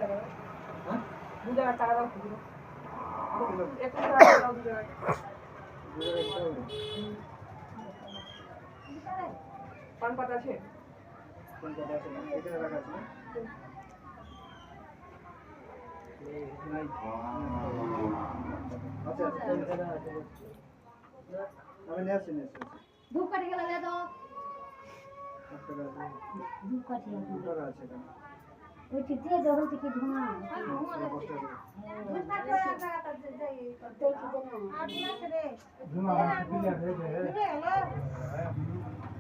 টাকা হ্যাঁ 2000 টাকা দাও খুচরো 21 টাকা দাও 2000 পান পাতা আছে কোন কথা আছে এখানে রাখা আছে না নাই আচ্ছা আমি নিয়ে আসছি ধূপ কাঠি গেলে দে দাও ধূপ কাঠি আছে এখানে ওই ঠিক দিয়ে দাও হচ্ছে কি ধোঁয়া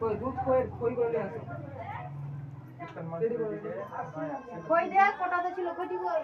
কই দুধ কই করে নিয়ে আসো কই দে কোটাতে ছিল কইটি কই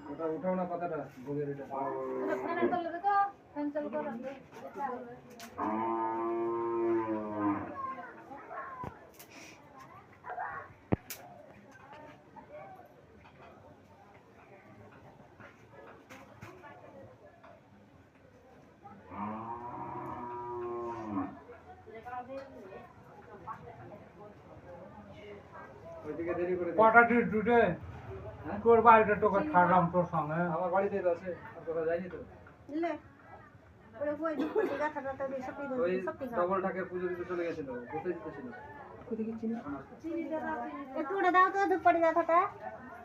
ওটা উঠাও না কথাটা ভোগের এটা ওইদিকে দেরি করে কটা ডিউটিতে তোর বাড়িতে তোকে ছাড়লাম তোর সঙ্গে আমার বাড়িতে তো আছে আর কোথাও যাইনি তো ওই ডবল ঢাকের পুজো দিতে চলে গেছিল কোথায় দিতেছিল কোথায় কি চিনি একটু ওটা দাও তো ধূপ কাঠি দাওটা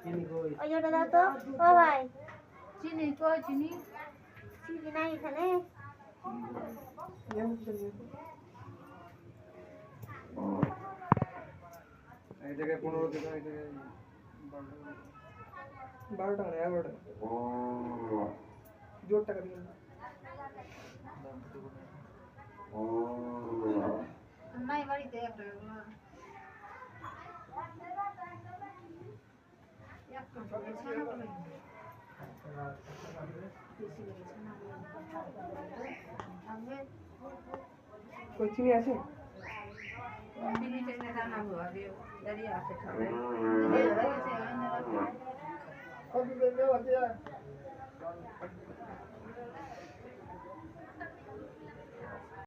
চিনি কই ওই ওটা দাও তো ও ভাই চিনি কই চিনি চিনি নাই এখানে এই জায়গায় 15 টাকা এই জায়গায় 12 টাকা না 11 টাকা জোর টাকা দিন নাই বাড়িতে একটা কই চিনি আছে চিনি টেনে দানা হুয়া দিয়ে দাঁড়িয়ে আছে খাবে কত দেবে